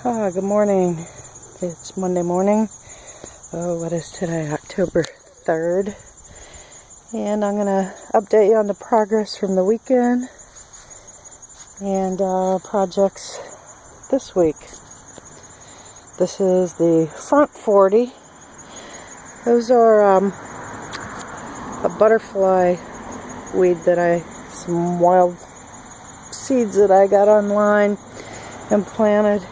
Good morning. It's Monday morning. Oh, what is today? October 3rd. And I'm going to update you on the progress from the weekend and projects this week. This is the front 40. Those are a butterfly weed that some wild seeds that I got online and planted.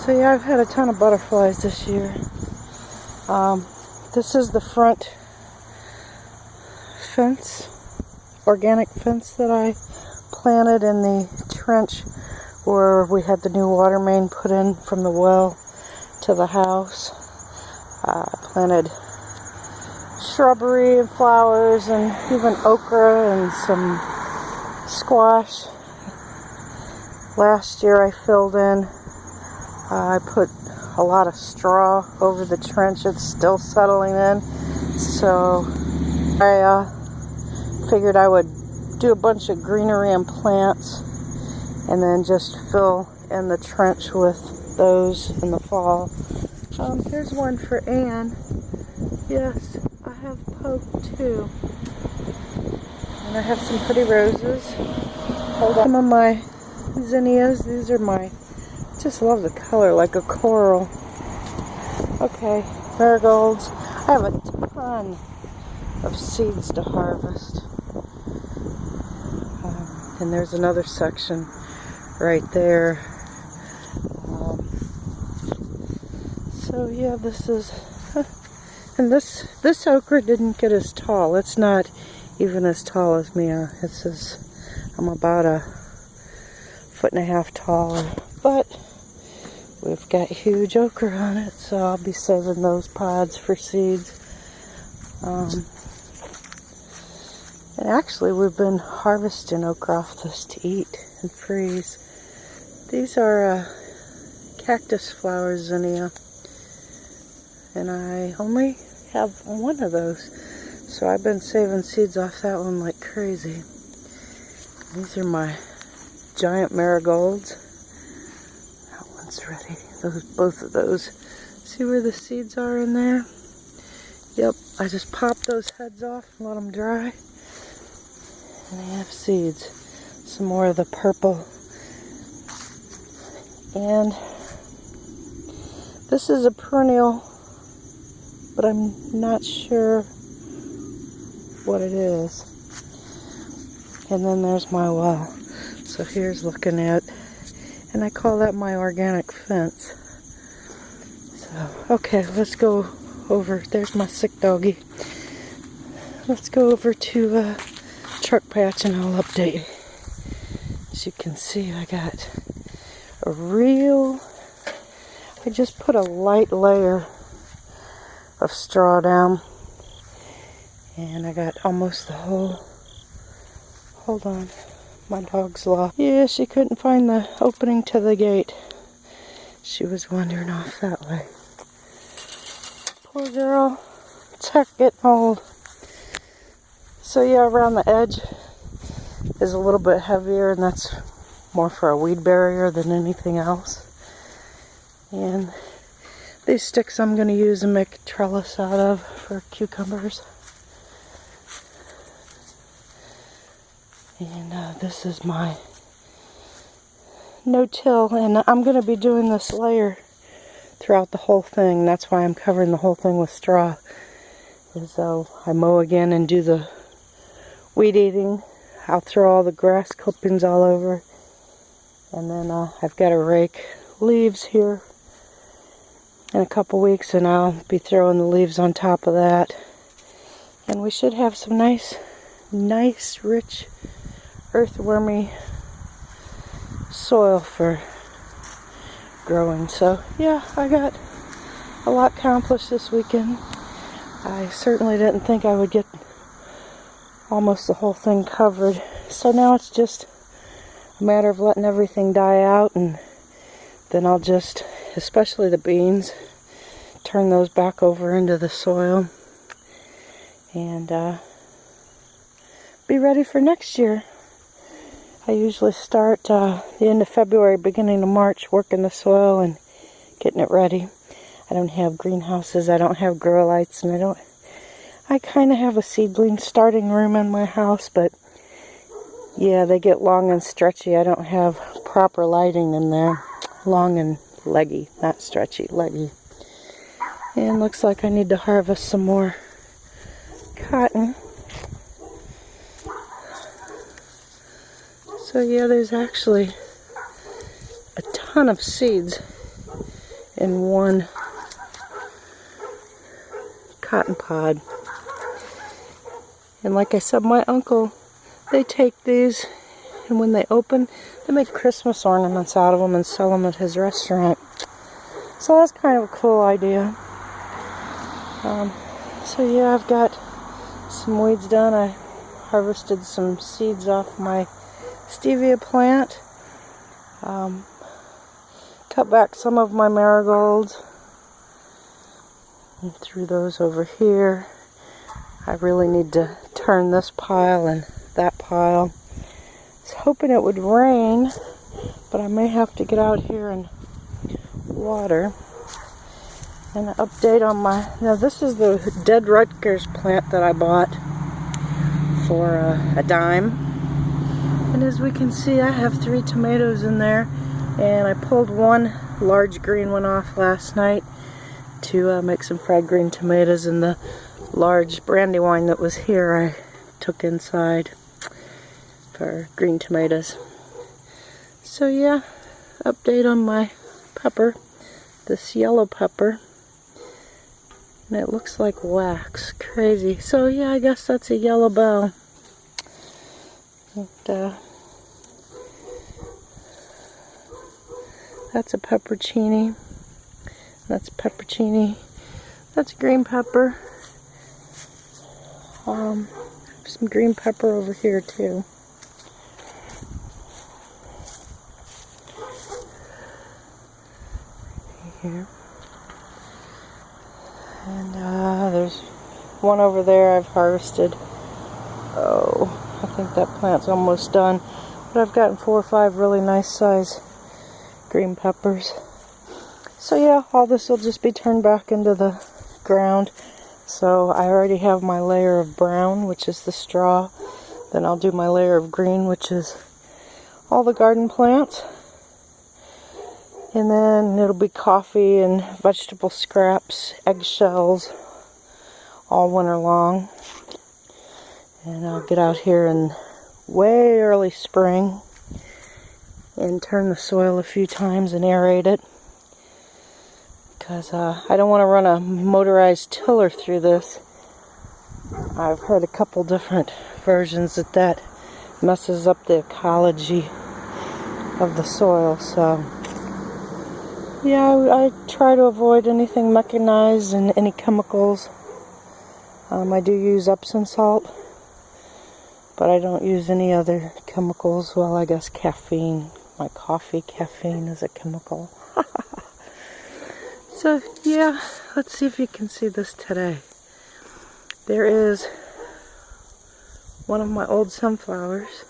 So yeah, I've had a ton of butterflies this year. This is the front fence, organic fence that I planted in the trench where we had the new water main put in from the well to the house. I planted shrubbery and flowers and even okra and some squash. Last year I filled in. I put a lot of straw over the trench. It's still settling in. So I figured I would do a bunch of greenery and plants and then just fill in the trench with those in the fall. Here's one for Anne. Yes, I have poke too. And I have some pretty roses. Hold on. Some of my zinnias. These are just love the color, like a coral. Okay, marigolds. I have a ton of seeds to harvest. And there's another section right there. So yeah, this is, and this okra didn't get as tall. It's not even as tall as me. I'm about 1.5 feet taller, but we've got huge okra on it, so I'll be saving those pods for seeds. And actually, we've been harvesting okra off this to eat and freeze. These are cactus flower zinnia, and I only have one of those, so I've been saving seeds off that one like crazy. These are my giant marigolds. That one's ready. Both of those. See where the seeds are in there? Yep, I just pop those heads off and let them dry. And they have seeds. Some more of the purple. And this is a perennial, but I'm not sure what it is. And then there's my well. So here's looking at, and I call that my organic fence. So, okay, let's go over. There's my sick doggy. Let's go over to truck patch and I'll update. As you can see, I got I just put a light layer of straw down, and I got almost the whole. Hold on, my dog's lost. Yeah, she couldn't find the opening to the gate. She was wandering off that way. Poor girl. It's heck getting old. So yeah, around the edge is a little bit heavier, and that's more for a weed barrier than anything else. And these sticks I'm going to use and make a trellis out of for cucumbers. And this is my no-till, and I'm going to be doing this layer throughout the whole thing. That's why I'm covering the whole thing with straw. Is I mow again and do the weed eating. I'll throw all the grass clippings all over, and then I've got to rake leaves here in a couple weeks, and I'll be throwing the leaves on top of that. And we should have some nice rich earthwormy soil for growing. So yeah, I got a lot accomplished this weekend. I certainly didn't think I would get almost the whole thing covered. So now it's just a matter of letting everything die out, and then I'll just, especially the beans, turn those back over into the soil and be ready for next year. I usually start the end of February, beginning of March, working the soil and getting it ready. I don't have greenhouses, I don't have grow lights, and I kind of have a seedling starting room in my house, but yeah, they get long and stretchy. I don't have proper lighting in there. Long and leggy, not stretchy, leggy. And looks like I need to harvest some more cotton. So yeah, there's actually a ton of seeds in one cotton pod. And like I said, my uncle, they take these, and when they open, they make Christmas ornaments out of them and sell them at his restaurant. So that's kind of a cool idea. So yeah, I've got some weeds done. I harvested some seeds off my stevia plant. Cut back some of my marigolds and threw those over here. I really need to turn this pile and that pile. I was hoping it would rain, but I may have to get out here and water. And an update on now this is the dead Rutgers plant that I bought for a dime. And as we can see, I have 3 tomatoes in there, and I pulled one large green one off last night to make some fried green tomatoes, and the large brandy wine that was here I took inside for green tomatoes. So yeah, update on my pepper, this yellow pepper, and it looks like wax, crazy. So yeah, I guess that's a yellow bell. And, that's a peppercini. That's peppercini. That's green pepper. Some green pepper over here too. Here. And there's one over there I've harvested. Oh, I think that plant's almost done. But I've gotten 4 or 5 really nice size green peppers. So yeah, all this will just be turned back into the ground. So I already have my layer of brown, which is the straw. Then I'll do my layer of green, which is all the garden plants. And then it'll be coffee and vegetable scraps, eggshells, all winter long. And I'll get out here in way early spring and turn the soil a few times and aerate it. Because I don't want to run a motorized tiller through this. I've heard a couple different versions that messes up the ecology of the soil. So yeah, I try to avoid anything mechanized and any chemicals. I do use Epsom salt, but I don't use any other chemicals. Well, I guess caffeine. My coffee, caffeine is a chemical. So yeah, let's see if you can see this today. There is one of my old sunflowers,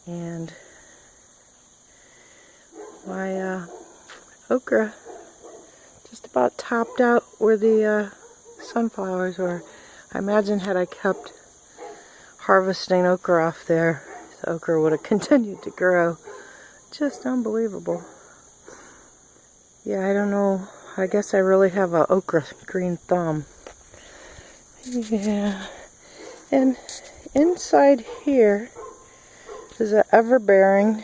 and my okra just about topped out where the sunflowers were. I imagine had I kept harvesting okra off there, the okra would have continued to grow. Just unbelievable. Yeah, I don't know. I guess I really have a okra green thumb. Yeah. And inside here is an ever-bearing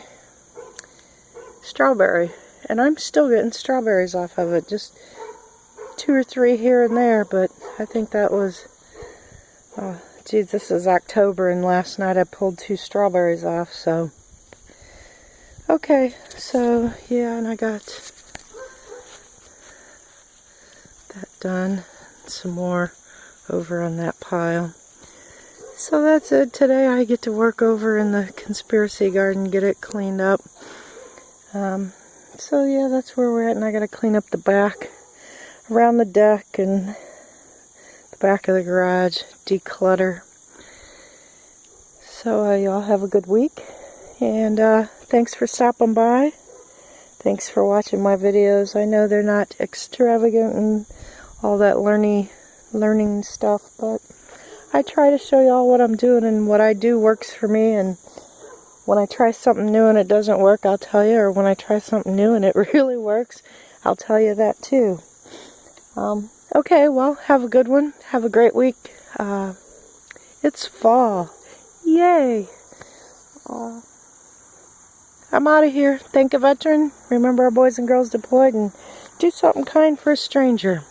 strawberry. And I'm still getting strawberries off of it. Just 2 or 3 here and there, but I think that was... geez, this is October, and last night I pulled 2 strawberries off, so... Okay, so, yeah, and I got that done. Some more over on that pile. So that's it. Today I get to work over in the conspiracy garden, get it cleaned up. So yeah, that's where we're at, and I gotta clean up the back, around the deck and the back of the garage, declutter. So y'all have a good week. And thanks for stopping by. Thanks for watching my videos. I know they're not extravagant and all that learning stuff, but I try to show y'all what I'm doing, and what I do works for me. And when I try something new and it doesn't work, I'll tell you. Or when I try something new and it really works, I'll tell you that too. Okay, well, have a good one. Have a great week. It's fall. Yay! I'm out of here. Thank a veteran. Remember our boys and girls deployed, and do something kind for a stranger.